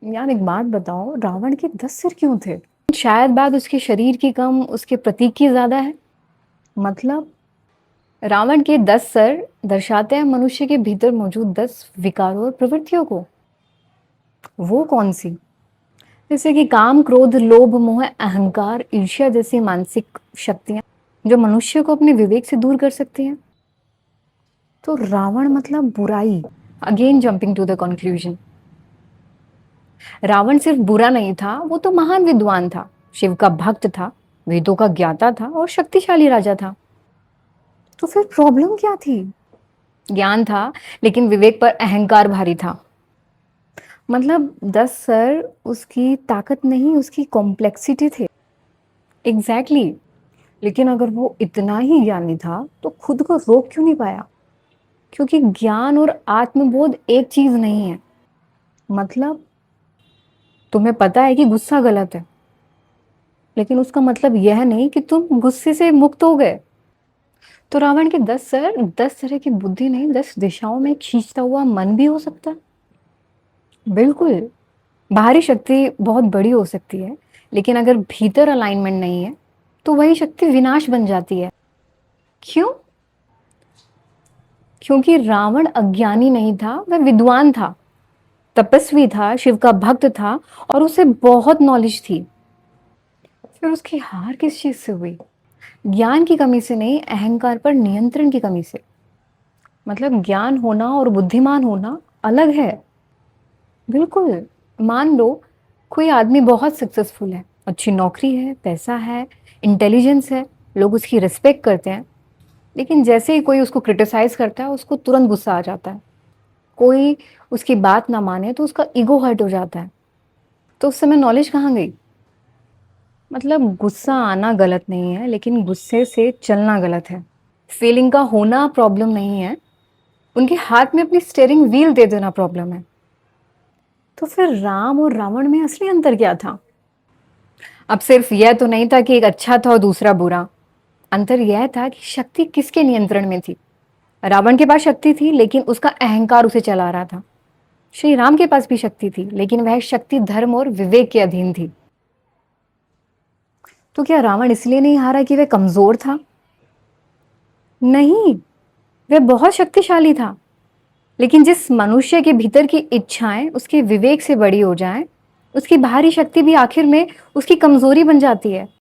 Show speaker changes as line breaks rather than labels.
यार एक बात बताओ, रावण के 10 सिर क्यों थे? शायद बात उसके शरीर की कम, उसके प्रतीक की ज्यादा है। मतलब रावण के 10 सर दर्शाते हैं मनुष्य के भीतर मौजूद 10 विकारों और प्रवृत्तियों को। वो कौन सी? जैसे कि काम, क्रोध, लोभ, मोह, अहंकार, ईर्ष्या जैसी मानसिक शक्तियां जो मनुष्य को अपने विवेक से दूर कर सकती हैं। तो रावण मतलब बुराई। Again jumping to the conclusion. Ravan सिर्फ बुरा नहीं था, वो तो महान विद्वान था, शिव का भक्त था, वेदों का ज्ञाता था और शक्तिशाली राजा था। तो फिर प्रॉब्लम क्या थी? ज्ञान था, लेकिन विवेक पर अहंकार भारी था। मतलब 10 सर उसकी ताकत नहीं, उसकी कॉम्प्लेक्सिटी थे। Exactly exactly. लेकिन अगर वो इतना ही ज्ञानी था तो खुद को रोक क्यों नहीं पाया? क्योंकि ज्ञान और आत्मबोध एक चीज नहीं है। मतलब तुम्हें पता है कि गुस्सा गलत है, लेकिन उसका मतलब यह नहीं कि तुम गुस्से से मुक्त हो गए। तो रावण के 10 सर 10 तरह की बुद्धि नहीं, 10 दिशाओं में खींचता हुआ मन भी हो सकता है। बिल्कुल। बाहरी शक्ति बहुत बड़ी हो सकती है, लेकिन अगर भीतर अलाइनमेंट नहीं है तो वही शक्ति विनाश बन जाती है। क्यों? क्योंकि रावण अज्ञानी नहीं था, वह विद्वान था, तपस्वी था, शिव का भक्त था और उसे बहुत नॉलेज थी। फिर उसकी हार किस चीज से हुई? ज्ञान की कमी से नहीं, अहंकार पर नियंत्रण की कमी से। मतलब ज्ञान होना और बुद्धिमान होना अलग है। बिल्कुल। मान लो कोई आदमी बहुत सक्सेसफुल है, अच्छी नौकरी है, पैसा है, इंटेलिजेंस है, लोग उसकी रिस्पेक्ट करते हैं, लेकिन जैसे ही कोई उसको क्रिटिसाइज करता है उसको तुरंत गुस्सा आ जाता है। कोई उसकी बात ना माने तो उसका ईगो हर्ट हो जाता है। तो उस समय नॉलेज कहाँ गई? मतलब गुस्सा आना गलत नहीं है, लेकिन गुस्से से चलना गलत है। फीलिंग का होना प्रॉब्लम नहीं है, उनके हाथ में अपनी स्टीयरिंग व्हील दे देना प्रॉब्लम है। तो फिर राम और रावण में असली अंतर क्या था? अब सिर्फ यह तो नहीं था कि एक अच्छा था और दूसरा बुरा। अंतर यह था कि शक्ति किसके नियंत्रण में थी। रावण के पास शक्ति थी, लेकिन उसका अहंकार उसे चला रहा था। श्री राम के पास भी शक्ति थी, लेकिन वह शक्ति धर्म और विवेक के अधीन थी। तो क्या रावण इसलिए नहीं हारा कि वह कमजोर था? नहीं, वह बहुत शक्तिशाली था। लेकिन जिस मनुष्य के भीतर की इच्छाएं उसके विवेक से बड़ी हो जाएं, उसकी बाहरी शक्ति भी आखिर में उसकी कमजोरी बन जाती है।